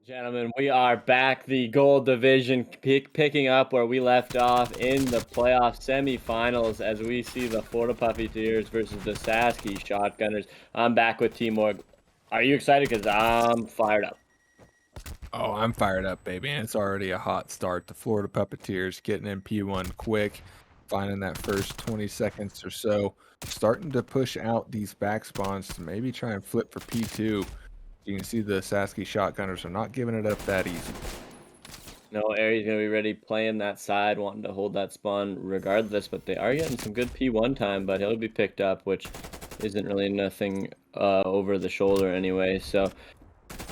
Gentlemen, we are back. The gold division picking up where we left off in the playoff semifinals as we see the Florida Puppeteers versus the Sasky Shotgunners. I'm back with T-Morg. Are you excited? Because I'm fired up. Oh, I'm fired up, baby. And it's already a hot start. The Florida Puppeteers getting in P1 quick, finding that first 20 seconds or so, starting to push out these back spawns to maybe try and flip for P2. You can see the Sasky Shotgunners are not giving it up that easy. No, Aries going to be ready playing that side, wanting to hold that spawn regardless, but they are getting some good P1 time, but he'll be picked up, which isn't really nothing over the shoulder anyway, so...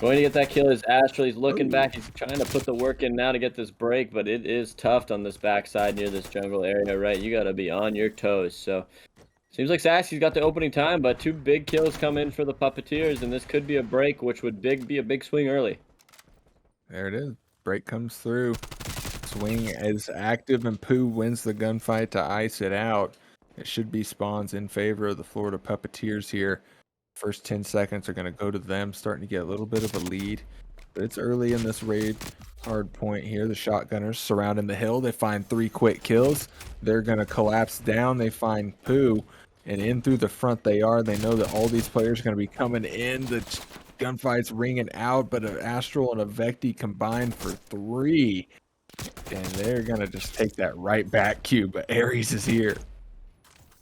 Going to get that kill is Astral. He's looking back. He's trying to put the work in now to get this break, but it is tough on this backside near this jungle area, right? You got to be on your toes. So, seems like Sasky's got the opening time, but two big kills come in for the Puppeteers, and this could be a break, which would be a big swing early. There it is. Break comes through. Swing is active, and Pooh wins the gunfight to ice it out. It should be spawns in favor of the Florida Puppeteers here. First 10 seconds are going to go to them, starting to get a little bit of a lead. But it's early in this raid. Hard point here. The shotgunners surrounding the hill. They find 3 quick kills. They're going to collapse down. They find Pooh. And in through the front they are. They know that all these players are going to be coming in. The gunfight's ringing out, but an Astral and a Vecti combined for 3. And they're going to just take that right back cue. But Aries is here.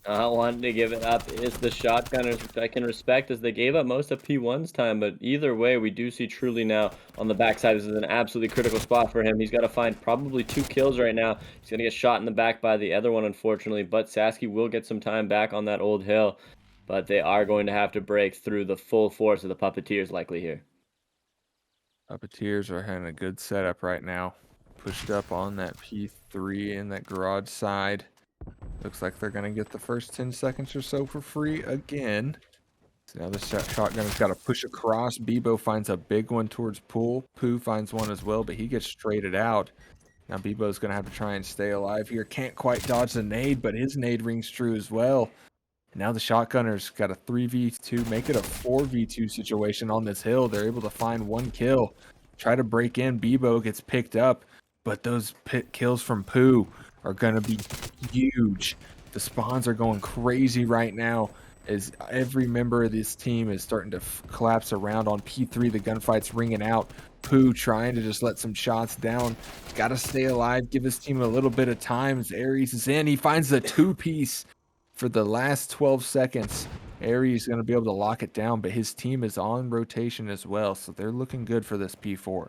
Not wanting to give it up is the Shotgunners, which I can respect as they gave up most of P1's time, but either way, we do see Truly now on the backside. This is an absolutely critical spot for him. He's got to find probably 2 kills right now. He's going to get shot in the back by the other one, unfortunately, but Sasky will get some time back on that old hill, but they are going to have to break through the full force of the Puppeteers likely here. Puppeteers are having a good setup right now. Pushed up on that P3 in that garage side. Looks like they're going to get the first 10 seconds or so for free again. So now the shotgunner's got to push across. Bebo finds a big one towards Pool. Pooh finds one as well, but he gets traded out. Now Bebo's going to have to try and stay alive here. Can't quite dodge the nade, but his nade rings true as well. And now the shotgunner's got a 3v2, make it a 4v2 situation on this hill. They're able to find 1 kill. Try to break in. Bebo gets picked up, but those kills from Pooh are going to be huge. The spawns are going crazy right now as every member of this team is starting to collapse around on P3. The gunfight's ringing out. Pooh trying to just let some shots down. Got to stay alive, give his team a little bit of time as Aries is in. He finds the 2-piece for the last 12 seconds. Aries is going to be able to lock it down, but his team is on rotation as well, so they're looking good for this P4.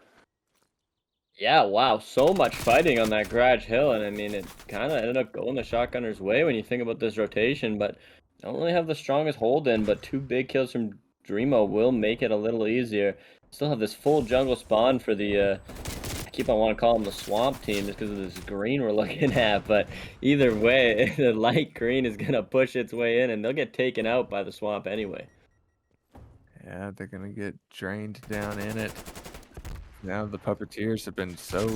Yeah, wow, so much fighting on that garage hill, and I mean, it kind of ended up going the Shotgunners' way when you think about this rotation, but don't really have the strongest hold in, but 2 big kills from Dreamo will make it a little easier. Still have this full jungle spawn for the, I keep on wanting to call them the swamp team just because of this green we're looking at, but either way, the light green is going to push its way in, and they'll get taken out by the swamp anyway. Yeah, they're going to get drained down in it. Now the Puppeteers have been so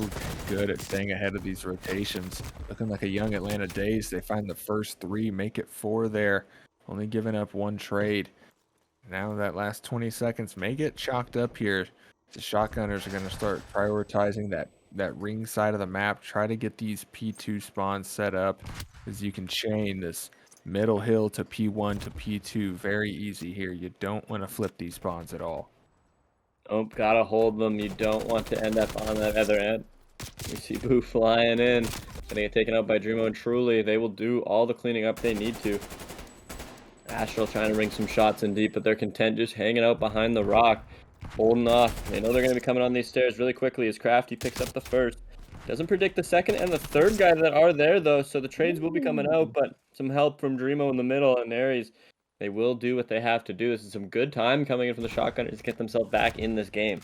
good at staying ahead of these rotations. Looking like a young Atlanta Days. They find the first 3, make it 4 there. Only giving up 1 trade. Now that last 20 seconds may get chalked up here. The shotgunners are going to start prioritizing that ring side of the map. Try to get these P2 spawns set up as you can chain this middle hill to P1 to P2. Very easy here. You don't want to flip these spawns at all. Oh, gotta hold them. You don't want to end up on that other end. We see Boo flying in. Gonna get taken out by Dreamo and Truly. They will do all the cleaning up they need to. Astral trying to ring some shots in deep, but they're content just hanging out behind the rock. Holding off. They know they're going to be coming on these stairs really quickly as Crafty picks up the first. Doesn't predict the second and the third guy that are there, though, so the trades will be coming out, but some help from Dreamo in the middle and Aries. They will do what they have to do. This is some good time coming in from the Shotgunners to get themselves back in this game.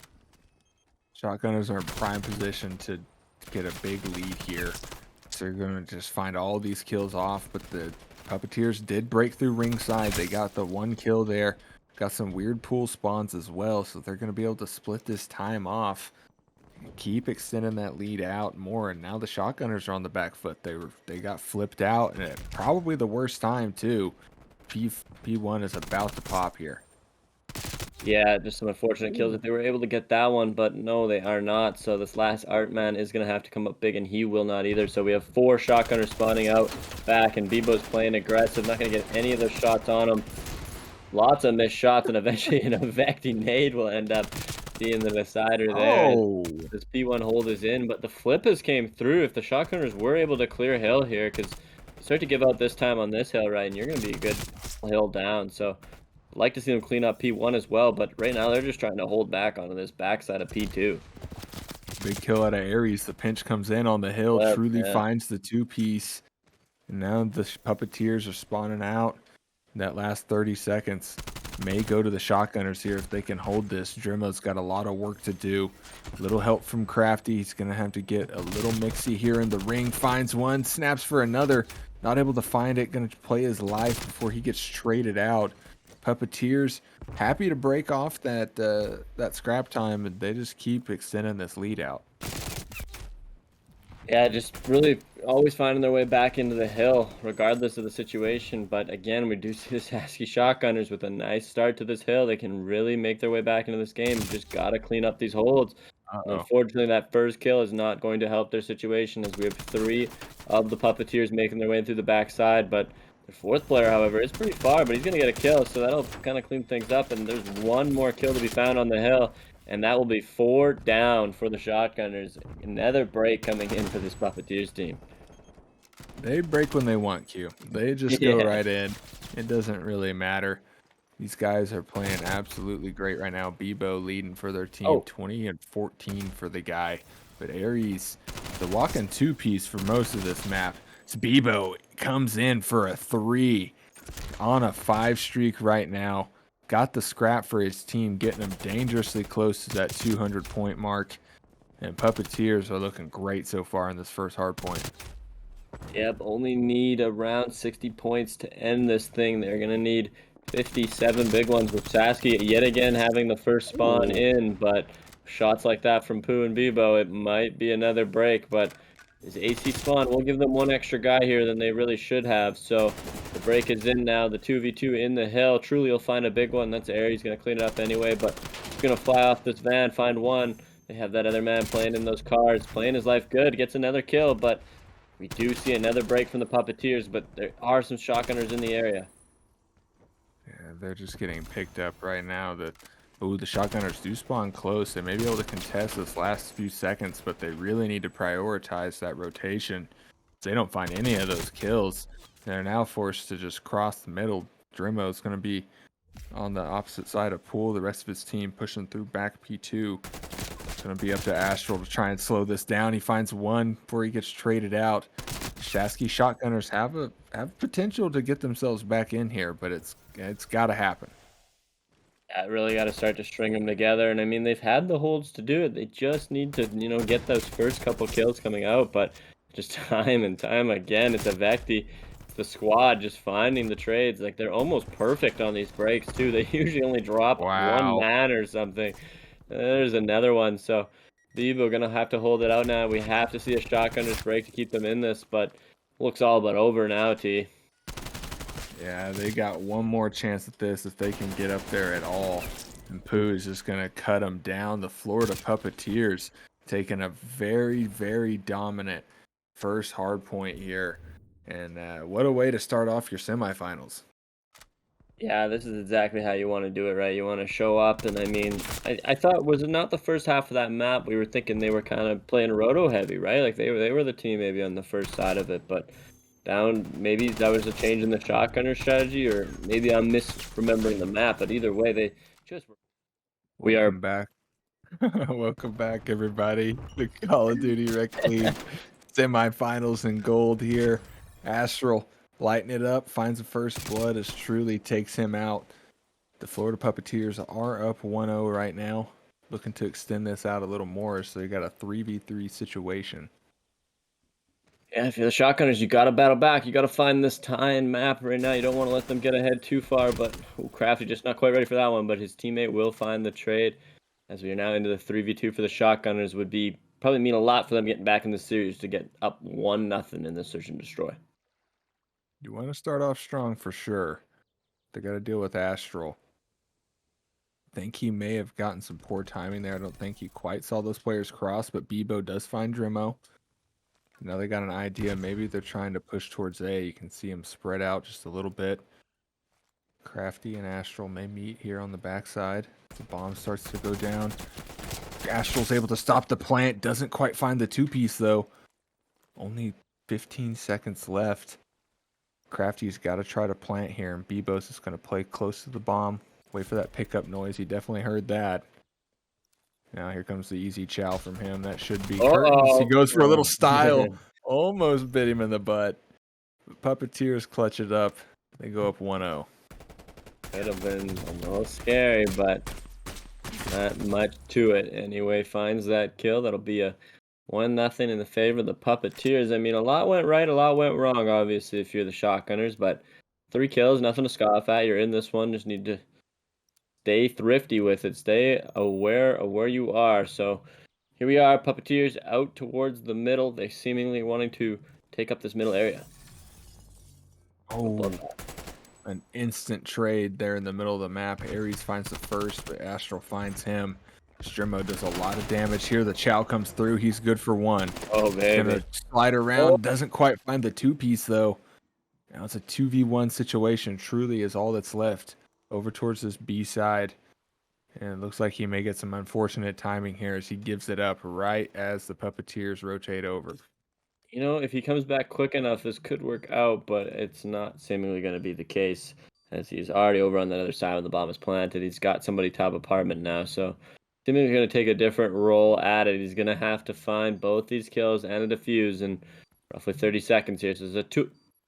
Shotgunners are in prime position to get a big lead here. So they're going to just find all these kills off, but the Puppeteers did break through ringside. They got the 1 kill there. Got some weird pool spawns as well, so they're going to be able to split this time off. Keep extending that lead out more, and now the Shotgunners are on the back foot. They got flipped out, and at probably the worst time too. P1 is about to pop here. Yeah, just some unfortunate kills if they were able to get that one, but no, they are not. So this last Art Man is going to have to come up big, and he will not either. So we have 4 shotgunners spawning out back, and Bebo's playing aggressive, not going to get any of those shots on him. Lots of missed shots, and eventually an Vecti nade will end up being the decider there. And Oh, this P1 hold is in, but the flip has came through. If the shotgunners were able to clear hill here, because you start to give out this time on this hill, right, and you're going to be a good hill down. So I'd like to see them clean up P1 as well, but right now they're just trying to hold back onto this backside of P2. big kill out of Aries. The pinch comes in on the hill, Flip, truly yeah. finds the 2-piece. And now the puppeteers are spawning out. That last 30 seconds may go to the shotgunners here if they can hold this. Drimo's got a lot of work to do. A little help from Crafty. He's going to have to get a little mixy here in the ring. Finds one, snaps for another. Not able to find it. Going to play his life before he gets traded out. Puppeteers happy to break off that scrap time, and they just keep extending this lead out. Yeah, just really always finding their way back into the hill, regardless of the situation. But again, we do see the Sasky Shotgunners with a nice start to this hill. They can really make their way back into this game. Just got to clean up these holds. And Uh-oh. unfortunately, that first kill is not going to help their situation, as we have 3 of the Puppeteers making their way through the backside. But the 4th player, however, is pretty far, but he's going to get a kill, so that'll kind of clean things up. And there's one more kill to be found on the hill. And that will be 4 down for the Shotgunners. Another break coming in for this Puppeteers team. They break when they want, Q. They just go right in. It doesn't really matter. These guys are playing absolutely great right now. Bebo leading for their team, Oh, 20 and 14 for the guy. But Aries, the walking 2-piece for most of this map. So Bebo comes in for a 3 on a 5 streak right now. Got the scrap for his team, getting him dangerously close to that 200-point mark. And Puppeteers are looking great so far in this first hard point. yep, only need around 60 points to end this thing. They're going to need 57 big ones with Sasky yet again having the first spawn in, but shots like that from Pooh and Bebo, it might be another break, but this AC spawn will give them one extra guy here than they really should have. So the break is in now, the 2v2 in the hill. Truly will find a big one. That's Aries. He's going to clean it up anyway, but he's going to fly off this van, find one. They have that other man playing in those cars, playing his life good, gets another kill, but we do see another break from the Puppeteers, but there are some shotgunners in the area. Yeah, they're just getting picked up right now. Ooh, the shotgunners do spawn close. They may be able to contest this last few seconds, but they really need to prioritize that rotation. If they don't find any of those kills, they're now forced to just cross the middle. Drimo's going to be on the opposite side of Pool. The rest of his team pushing through back P2. It's going to be up to Astral to try and slow this down. He finds one before he gets traded out. Sasky Shotgunners have potential to get themselves back in here, but it's got to happen. Yeah, really got to start to string them together, and I mean, they've had the holds to do it. They just need to, get those first couple kills coming out, but just time and time again, it's a Vecti. It's the squad just finding the trades. Like, they're almost perfect on these breaks, too. They usually only drop one Wow. man or something. There's another one, so Bebo gonna have to hold it out now. We have to see a shotgunner's break to keep them in this, but looks all but over now, T. Yeah, they got one more chance at this if they can get up there at all. And Pooh is just going to cut them down. The Florida Puppeteers taking a very, very dominant first hard point here. And what a way to start off your semifinals. Yeah, this is exactly how you want to do it, right? You want to show up, and I mean, I thought, was it not the first half of that map? We were thinking they were kind of playing roto heavy, right? Like they were the team maybe on the first side of it, but down, maybe that was a change in the shotgunner strategy, or maybe I'm misremembering the map. But either way, they just we are. Welcome back. Welcome back, everybody. The Call of Duty Rec League semifinals in gold here. Astral lighting it up, finds the first blood as Truly takes him out. The Florida Puppeteers are up 1-0 right now, looking to extend this out a little more, so they got a 3v3 situation. Yeah, if you're the shotgunners, you gotta battle back. You gotta find this tie-in map right now. You don't want to let them get ahead too far, but Crafty just not quite ready for that one. But his teammate will find the trade. As we are now into the 3v2 for the shotgunners, would be probably mean a lot for them getting back in the series to get up 1-0 in the search and destroy. You want to start off strong for sure. They got to deal with Astral. think he may have gotten some poor timing there. I don't think he quite saw those players cross, but Bebo does find Drimo. Now they got an idea. Maybe they're trying to push towards A. You can see him spread out just a little bit. Crafty and Astral may meet here on the backside. The bomb starts to go down. Astral's able to stop the plant. Doesn't quite find the two-piece, though. Only 15 seconds left. Crafty's got to try to plant here, and Bebo's is going to play close to the bomb. Wait for that pickup noise. He definitely heard that. Now here comes the easy chow from him. That should be curtains. He goes for a little style. Almost bit him in the butt. Puppeteers clutch it up. They go up 1-0. Could have been a little scary, but not much to it. Anyway, finds that kill. That'll be a 1-0 in the favor of the Puppeteers. I mean, a lot went right, a lot went wrong, obviously, if you're the Shotgunners, but 3 kills, nothing to scoff at. You're in this one. Just need to stay thrifty with it. Stay aware of where you are. So here we are, Puppeteers out towards the middle. They seemingly wanting to take up this middle area. Oh, an instant trade there in the middle of the map. Ares finds the first, but Astral finds him. Strimo does a lot of damage here. The chow comes through. He's good for 1. Oh, baby. Gonna slide around. Doesn't quite find the two-piece, though. Now it's a 2v1 situation. Truly is all that's left. Over towards this B side. And it looks like he may get some unfortunate timing here as he gives it up right as the Puppeteers rotate over. You know, if he comes back quick enough, this could work out, but it's not seemingly going to be the case, as he's already over on that other side when the bomb is planted. He's got somebody top apartment now, so seemingly going to take a different role at it. He's going to have to find both these kills and a defuse in roughly 30 seconds here. So it's a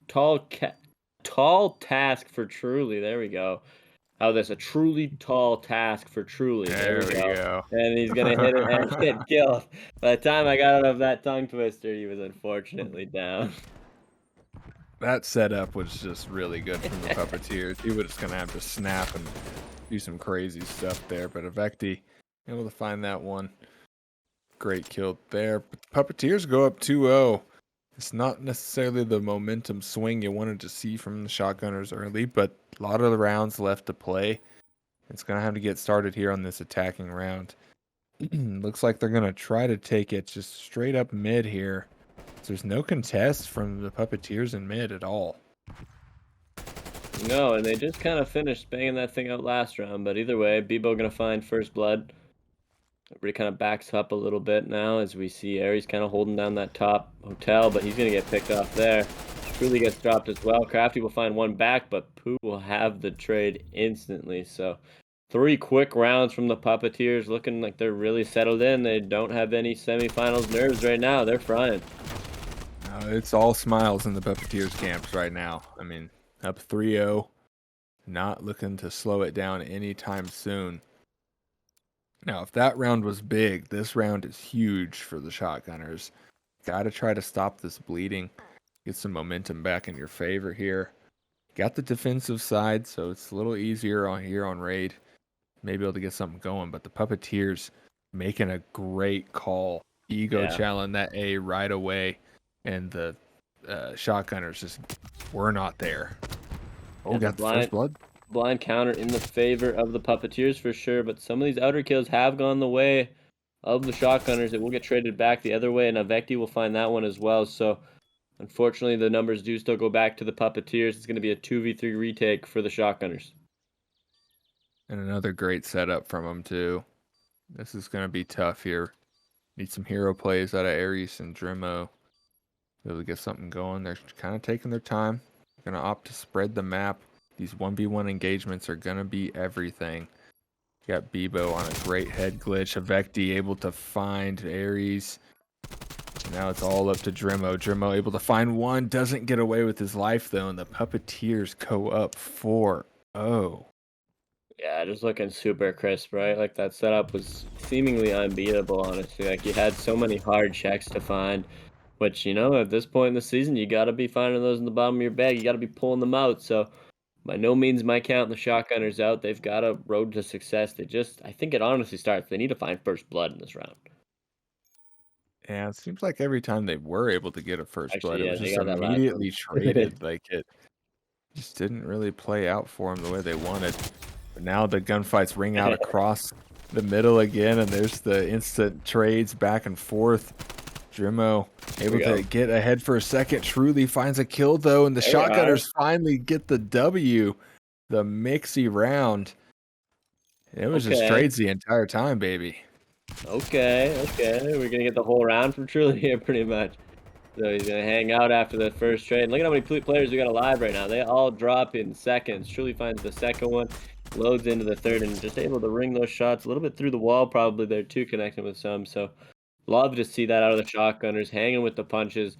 tall task for Truly. There we go. Oh, that's a truly tall task for Truly. There we go. And he's going to hit it and get killed. By the time I got out of that tongue twister, he was unfortunately down. That setup was just really good from the Puppeteers. He was just going to have to snap and do some crazy stuff there. But Avecti able to find that one. Great kill there. But the Puppeteers go up 2-0. It's not necessarily the momentum swing you wanted to see from the Shotgunners early, but a lot of the rounds left to play. It's going to have to get started here on this attacking round. Looks like they're going to try to take it just straight up mid here. So there's no contest from the Puppeteers in mid at all. No, and they just kind of finished banging that thing out last round, but either way, Bebo going to find first blood. Everybody kind of backs up a little bit now as we see Ares kind of holding down that top hotel, but he's going to get picked off there. Truly gets dropped as well. Crafty will find one back, but Pooh will have the trade instantly. So 3 quick rounds from the Puppeteers, looking like they're really settled in. They don't have any semifinals nerves right now. They're frying. It's all smiles in the Puppeteers camps right now. I mean, up 3-0, not looking to slow it down anytime soon. Now, if that round was big, this round is huge for the Shotgunners. Got to try to stop this bleeding. Get some momentum back in your favor here. Got the defensive side, so it's a little easier on here on raid. Maybe able to get something going, but the Puppeteers making a great call. Ego challenge that A right away, and the Shotgunners just were not there. Oh, got the first blood. Blind counter in the favor of the Puppeteers for sure, but some of these outer kills have gone the way of the Shotgunners. It will get traded back the other way, and Avecti will find that one as well. So unfortunately, the numbers do still go back to the Puppeteers. It's going to be a 2v3 retake for the Shotgunners. And another great setup from them, too. This is going to be tough here. Need some hero plays out of Ares and Drimo. Be able to get something going. They're kind of taking their time. They're going to opt to spread the map. These 1v1 engagements are going to be everything. Got Bebo on a great head glitch. Avecti able to find Ares. Now it's all up to Drimo. Drimo able to find one. Doesn't get away with his life, though. And the Puppeteers go up 4-0. Yeah, just looking super crisp, right? Like, that setup was seemingly unbeatable, honestly. Like, you had so many hard checks to find, which, you know, at this point in the season, you got to be finding those in the bottom of your bag. You got to be pulling them out. So by no means am I counting the Shotgunners out. They've got a road to success. I think it honestly starts. They need to find first blood in this round. Yeah, it seems like every time they were able to get a first blood, it was just got that last immediately traded. Like, it just didn't really play out for them the way they wanted. But now the gunfights ring out across the middle again, and there's the instant trades back and forth. Drimo able to get ahead for a second. Truly finds a kill, though, and the Shotgunners finally get the W. The mixy round. It was just trades the entire time, baby. Okay. We're gonna get the whole round from Truly here, pretty much. So he's gonna hang out after the first trade. Look at how many players we got alive right now. They all drop in seconds. Truly finds the second one, loads into the third, and just able to ring those shots a little bit through the wall, probably there too, connecting with some. So love to see that out of the Shotgunners, hanging with the punches,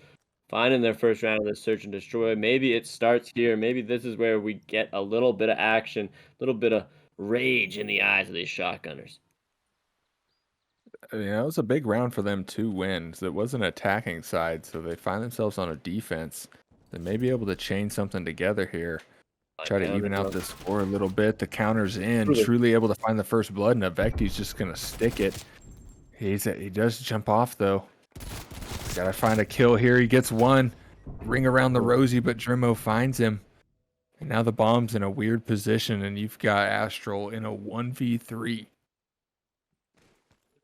finding their first round of the search and destroy. Maybe it starts here. Maybe this is where we get a little bit of action, a little bit of rage in the eyes of these Shotgunners. It was a big round for them, 2 wins. It was an attacking side, so they find themselves on a defense. They may be able to chain something together here. Try to even out the score a little bit. The counter's in. Truly able to find the first blood, and Avecti's just going to stick it. He does jump off, though. Gotta find a kill here. He gets one. Ring around the rosy, but Drimo finds him. And now the bomb's in a weird position, and you've got Astral in a 1v3.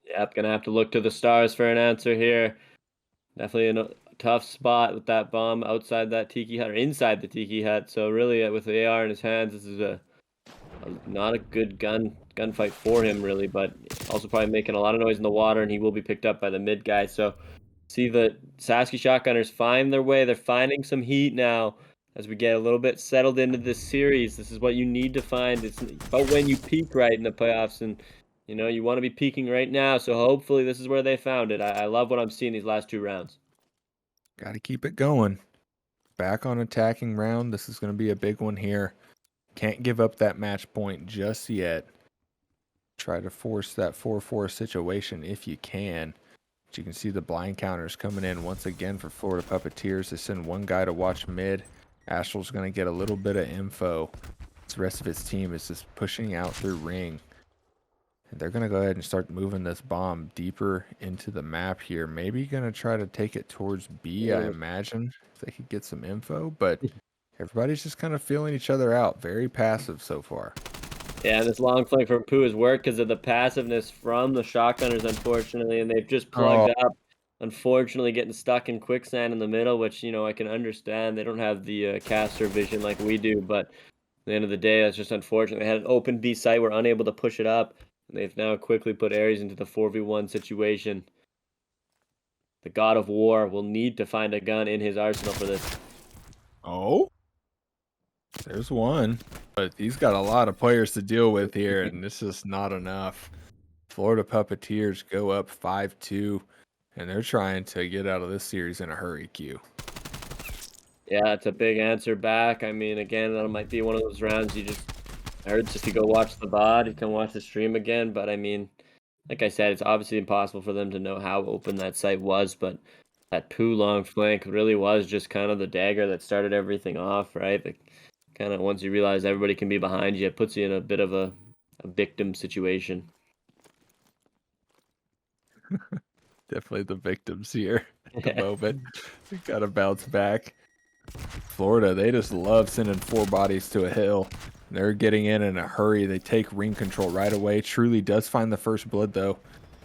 Yep, gonna have to look to the stars for an answer here. Definitely in a tough spot with that bomb outside that tiki hut, or inside the tiki hut. So really, with the AR in his hands, this is not a good gunfight for him, really. But also probably making a lot of noise in the water, and he will be picked up by the mid guy. So see the Sasky Shotgunners find their way. They're finding some heat now as we get a little bit settled into this series. This is what you need to find. It's about when you peak right in the playoffs, and you want to be peaking right now. So hopefully this is where they found it. I love what I'm seeing these last 2 rounds. Got to keep it going. Back on attacking round. This is going to be a big one here. Can't give up that match point just yet. Try to force that 4-4 situation if you can. But you can see the blind counters coming in once again for Florida Puppeteers. They send one guy to watch mid. Astral's going to get a little bit of info. The rest of his team is just pushing out through ring. And they're going to go ahead and start moving this bomb deeper into the map here. Maybe going to try to take it towards B, I imagine, if they could get some info. But everybody's just kind of feeling each other out. Very passive so far. Yeah, this long flank from Pooh has worked because of the passiveness from the Shotgunners, unfortunately, and they've just plugged up. Unfortunately, getting stuck in quicksand in the middle, which, I can understand. They don't have the caster vision like we do, but at the end of the day, that's just unfortunate. They had an open B site, were unable to push it up, and they've now quickly put Ares into the 4v1 situation. The God of War will need to find a gun in his arsenal for this. Oh? There's one, but he's got a lot of players to deal with here, and this is not enough. Florida Puppeteers go up 5-2, and they're trying to get out of this series in a hurry, Q. Yeah, it's a big answer back. I mean, again, that might be one of those rounds I heard just to go watch the VOD, you can watch the stream again, but I mean, like I said, it's obviously impossible for them to know how open that site was, but that Pooh long flank really was just kind of the dagger that started everything off, right? Kind of once you realize everybody can be behind you, it puts you in a bit of a victim situation. Definitely the victims here at the moment. We gotta bounce back. Florida, they just love sending 4 bodies to a hill. They're getting in a hurry. They take ring control right away. Truly does find the first blood, though.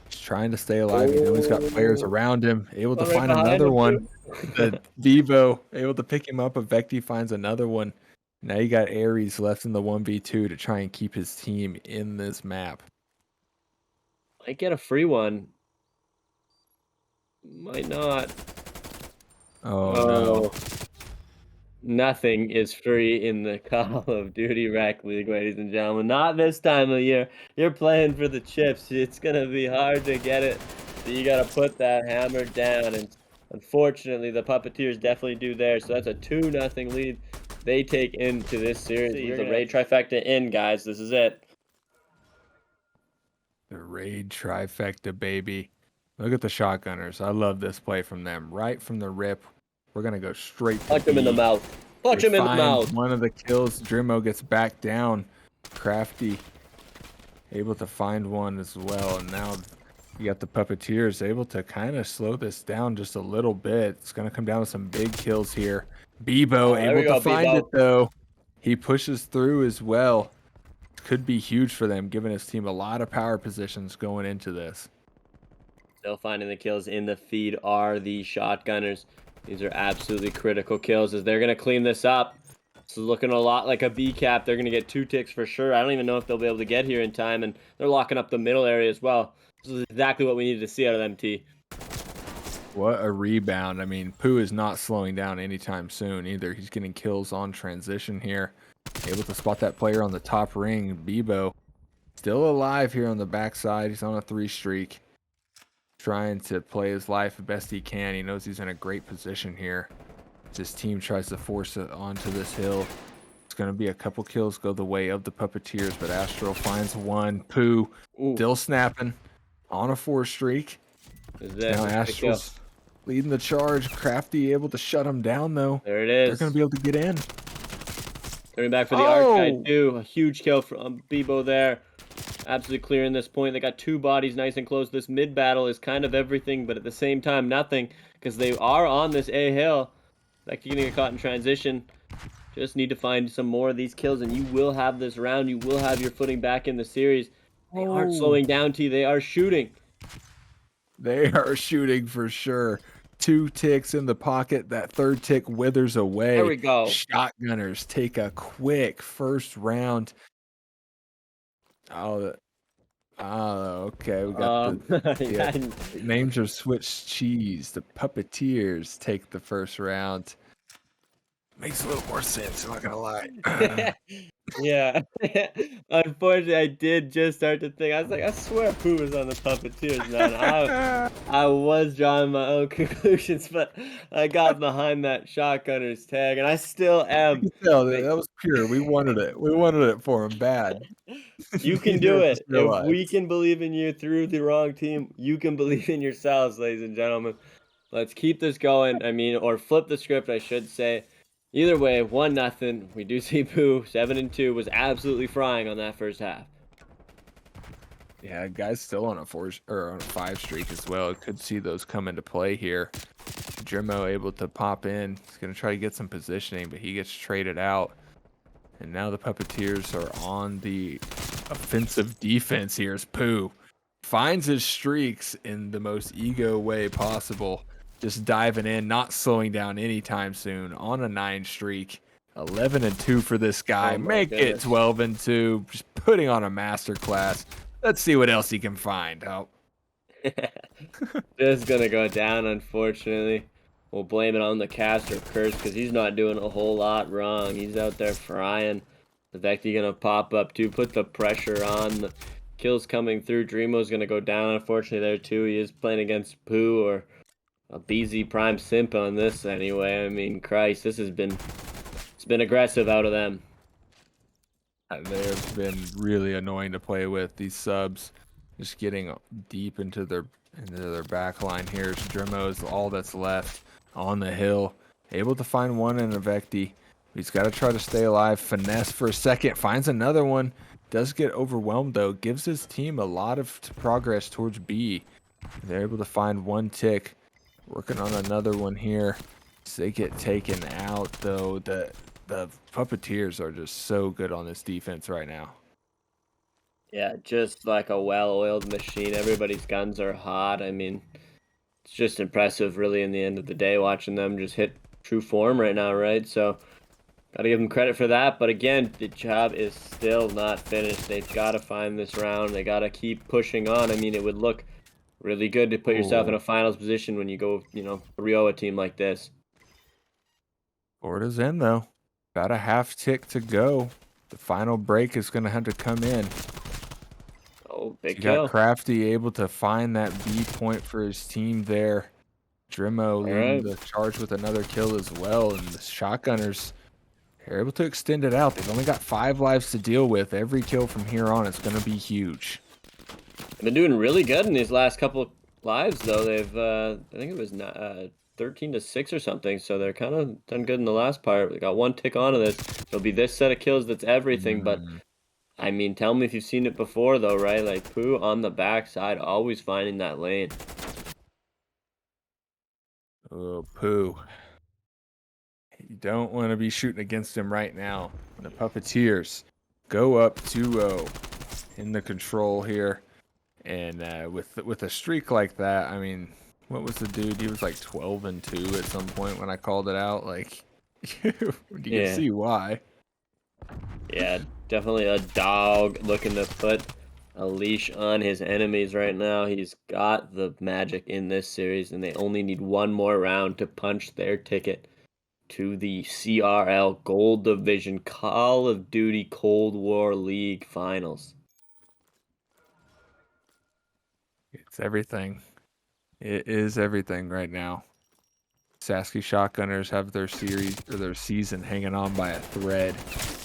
He's trying to stay alive. You know he's got players around him. Able to find another one. The Vivo able to pick him up. Avecti finds another one. Now you got Ares left in the 1v2 to try and keep his team in this map. Might get a free one. Might not. Oh, no. Nothing is free in the Call of Duty Rec League, ladies and gentlemen. Not this time of year. You're playing for the chips. It's going to be hard to get it. So you got to put that hammer down. And unfortunately, the Puppeteers definitely do there. So that's a 2-0 lead they take into this series. The raid trifecta in, guys. This is it. The raid trifecta, baby. Look at the Shotgunners. I love this play from them. Right from the rip. We're going to go straight to Punch him in the mouth. Punch him in the mouth. One of the kills. Drimo gets back down. Crafty able to find one as well. And now you got the Puppeteers able to kind of slow this down just a little bit. It's going to come down to some big kills here. Bebo able to find it, though. He pushes through as well. could be huge for them, giving his team a lot of power positions going into this. Still finding the kills in the feed are the shotgunners. These are absolutely critical kills as they're going to clean this up. This is looking a lot like a B cap. They're going to get 2 ticks for sure. I don't even know if they'll be able to get here in time, and they're locking up the middle area as well. This is exactly what we needed to see out of them, T. What a rebound. I mean, Pooh is not slowing down anytime soon either. He's getting kills on transition here. Able to spot that player on the top ring. Bebo still alive here on the backside. He's on a 3 streak. Trying to play his life the best he can. He knows he's in a great position here. His team tries to force it onto this hill. It's going to be a couple kills go the way of the Puppeteers, but Astro finds one. Pooh still snapping on a 4 streak. Now Astro's leading the charge. Crafty able to shut him down, though. There it is. They're going to be able to get in. Coming back for the arc guy, too. A huge kill from Bebo there. Absolutely clearing this point. They got 2 bodies nice and close. This mid battle is kind of everything, but at the same time, nothing. Because they are on this A hill. Like you're going to get caught in transition. Just need to find some more of these kills, and you will have this round. You will have your footing back in the series. They aren't slowing down, T. They are shooting. They are shooting for sure. 2 ticks in the pocket. That 3rd tick withers away. There we go. Shotgunners take a quick first round. Oh, okay. We got the names are switched cheese. The Puppeteers take the first round. Makes a little more sense, I'm not gonna lie. Yeah. Unfortunately, I did just start to think. I was like, I swear Pooh was on the Puppeteers, man. I was drawing my own conclusions, but I got behind that shotgunner's tag, and I still am. No, that was pure. We wanted it. We wanted it for him bad. You can do it. If we can believe in you through the wrong team, you can believe in yourselves, ladies and gentlemen. Let's keep this going. I mean, or flip the script, I should say. Either way, 1-0. We do see Pooh 7-2 was absolutely frying on that first half. Yeah, guy's still on a 4 or on a 5 streak as well. Could see those come into play here. Drimo able to pop in. He's gonna try to get some positioning, but he gets traded out. And now the Puppeteers are on the offensive defense. Here's Pooh. Finds his streaks in the most ego way possible. Just diving in, not slowing down anytime soon. On a 9 streak. 11-2 for this guy. Make it 12-2. Just putting on a masterclass. Let's see what else he can find. Oh. Just gonna go down, unfortunately. We'll blame it on the caster curse because he's not doing a whole lot wrong. He's out there frying. The Vecti gonna pop up too, put the pressure on. The kills coming through. Dreamo's gonna go down, unfortunately, there too. He is playing against Pooh or a BZ Prime Simp on this anyway. I mean, Christ, it's been aggressive out of them. They have been really annoying to play with. These subs just getting deep into their back line here. Drimo is all that's left on the hill. Able to find one in a Vecti. He's got to try to stay alive. Finesse for a second. Finds another one. Does get overwhelmed though. Gives his team a lot of progress towards B. They're able to find 1 tick. Working on another one here. So they get taken out though. The Puppeteers are just so good on this defense right now. Yeah, just like a well-oiled machine. Everybody's guns are hot. I mean, it's just impressive, really, in the end of the day, watching them just hit true form right now, right? So, got to give them credit for that. But again, the job is still not finished. They've got to find this round. They got to keep pushing on. I mean, it would look really good to put yourself in a finals position when you go, 3-0 a team like this. Florida's in, though. About a half tick to go. The final break is going to have to come in. Oh, big kill. Got Crafty able to find that B point for his team there. Drimo leading the charge with another kill as well. And the Shotgunners are able to extend it out. They've only got 5 lives to deal with. Every kill from here on is going to be huge. They've been doing really good in these last couple of lives, though. They've, I think it was 13-6 or something, so they're kind of done good in the last part. They got 1 tick onto this. It'll be this set of kills that's everything, but I mean, tell me if you've seen it before, though, right? Like, Pooh on the backside, always finding that lane. Oh, Pooh. You don't want to be shooting against him right now. The Puppeteers go up 2-0 in the control here. And with a streak like that, I mean, what was the dude? He was like 12-2 at some point when I called it out. Like, you can see why. Yeah, definitely a dog looking to put a leash on his enemies right now. He's got the magic in this series, and they only need one more round to punch their ticket to the CRL Gold Division Call of Duty Cold War League Finals. It's everything. It is everything right now. Sasky Shotgunners have their series or their season hanging on by a thread.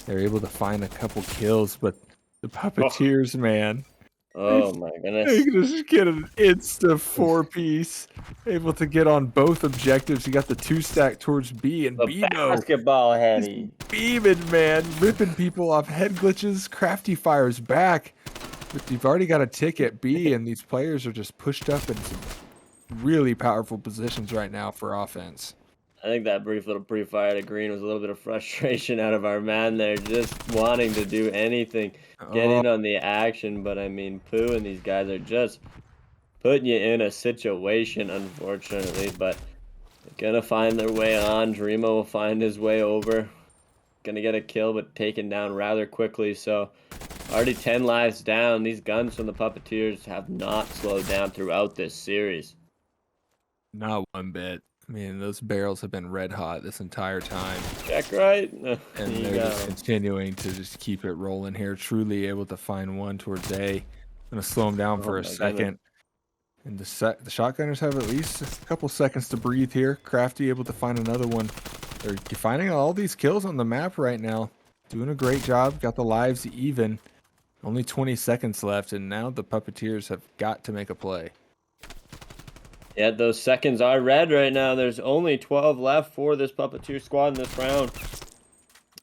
They're able to find a couple kills, but the Puppeteers, man, Oh my goodness. they just get an insta 4-piece. Able to get on both objectives. You got the 2-stack towards B, and The Bebo basketball is heady. beaming, man, ripping people off head glitches. Crafty fires back, but you've already got a tick at B, and these players are just pushed up in some really powerful positions right now for offense. I think that brief little pre-fire to green was a little bit of frustration out of our man there, just wanting to do anything, get Oh, in on the action. But I mean, Pooh and these guys are just putting you in a situation, unfortunately. But they're gonna find their way on. Dreamo will find his way over. Gonna get a kill, but taken down rather quickly. So already 10 lives down. These guns from the Puppeteers have not slowed down throughout this series. not one bit. I mean, those barrels have been red hot this entire time. Check right. And they're just continuing to just keep it rolling here. Truly able to find one towards A. Gonna slow him down for a second. And the Shotgunners have at least a couple seconds to breathe here. Crafty able to find another one. They're finding all these kills on the map right now. Doing a great job. Got the lives even. Only 20 seconds left, and now the Puppeteers have got to make a play. Yeah, those seconds are red right now. There's only 12 left for this Puppeteer squad in this round.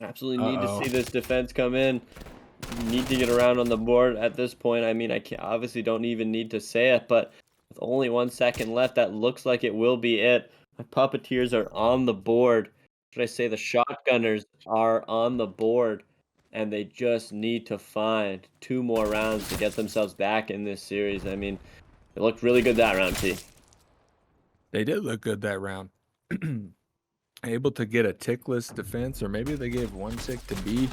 Absolutely need to see this defense come in. Need to get around on the board at this point. I mean, I obviously don't even need to say it, but with only 1 second left, that looks like it will be it. My Puppeteers are on the board. Should I say the Shotgunners are on the board, and they just need to find 2 more rounds to get themselves back in this series. I mean, it looked really good that round, T. They did look good that round. Able to get a tickless defense, or maybe they gave 1 tick to B.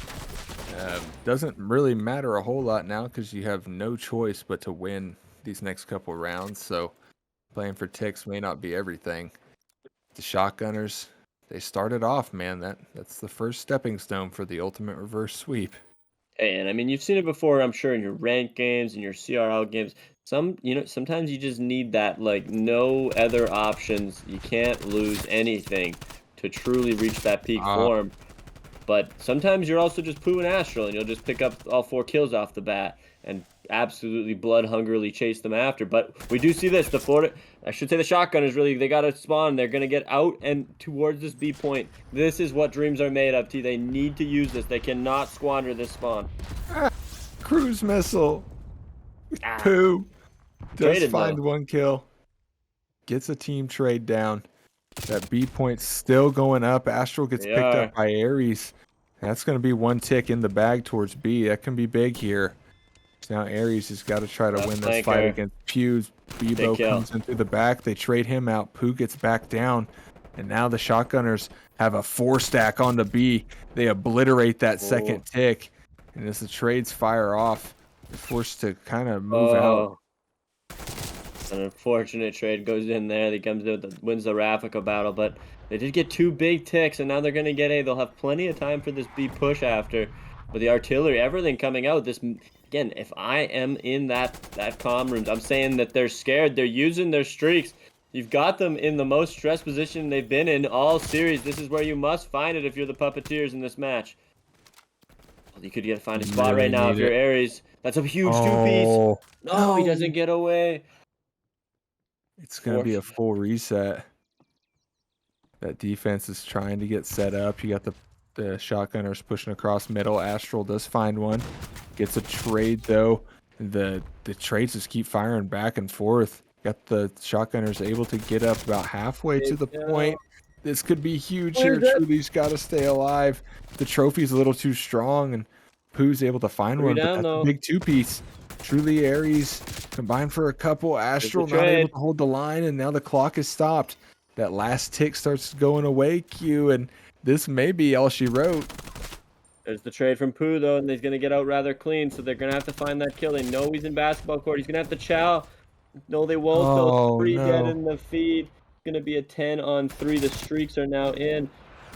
Doesn't really matter a whole lot now because you have no choice but to win these next couple rounds. So playing for ticks may not be everything. The Shotgunners, they started off, man. That's the first stepping stone for the ultimate reverse sweep. And I mean, you've seen it before, I'm sure, in your ranked games and your CRL games. Sometimes you just need that, like, no other options. You can't lose anything to truly reach that peak form. But sometimes you're also just Pooh and Astral, and you'll just pick up all 4 kills off the bat and absolutely blood hungrily chase them after. But we do see this. The Shotgunners really, they got to spawn. They're going to get out and towards this B point. This is what dreams are made of, T. They need to use this. They cannot squander this spawn. Cruise missile. Pooh does Traded, find though. 1 kill. Gets a team trade down. That B point's still going up. Astral gets picked up by Aries. That's going to be 1 tick in the bag towards B. That can be big here. So now Aries has got to try to win this fight against Pews. Bebo comes in through the back. They trade him out. Pooh gets back down. And now the Shotgunners have a 4-stack on the B. They obliterate that second tick. And as the trades fire off, they're forced to kind of move out. An unfortunate trade goes in there. He comes in, wins the Raffica battle, but they did get 2 big ticks, and now they're going to get A. They'll have plenty of time for this B push after. But the artillery, everything coming out. This, again, if I am in that comm room, I'm saying that they're scared. They're using their streaks. You've got them in the most stressed position they've been in all series. This is where you must find it if you're the Puppeteers in this match. Well, you could find a spot right now if you're Aries. That's a huge 2-piece. No, he doesn't get away. It's going to be a full reset. That defense is trying to get set up. You got the Shotgunners pushing across middle. Astral does find one. Gets a trade, though. The trades just keep firing back and forth. Got the Shotgunners able to get up about halfway to the point. This could be huge here. Truly's got to stay alive. The trophy's a little too strong, and Pooh's able to find 3 one, but down, that's a though. big two-piece. Truly Aries combined for a couple. Astral not able trade. to hold the line, and now the clock is stopped. That last tick starts going away, Q, and this may be all she wrote. There's the trade from Pooh, though, and he's going to get out rather clean, so they're going to have to find that kill. They know he's in basketball court. He's going to have to chow. No, they won't, though. Oh, 3 dead no. in the feed. It's going to be a 10-on-3. The streaks are now in.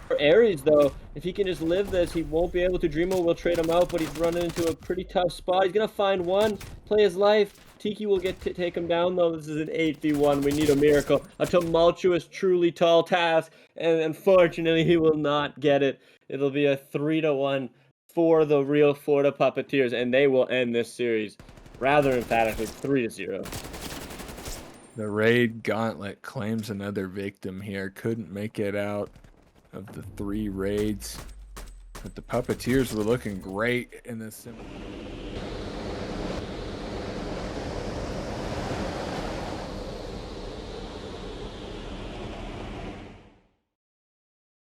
For Aries, though, if he can just live this, he won't be able to. Dreamo will trade him out, but he's running into a pretty tough spot. He's going to find one, play his life. Tiki will get to take him down, though. This is an 8v1. We need a miracle. A tumultuous, truly tall task, and unfortunately, he will not get it. It'll be a 3-1 for the real Florida Puppeteers, and they will end this series rather emphatically 3-0. The Raid Gauntlet claims another victim here. Couldn't make it out of the 3 raids. But the Puppeteers were looking great in this semifinal.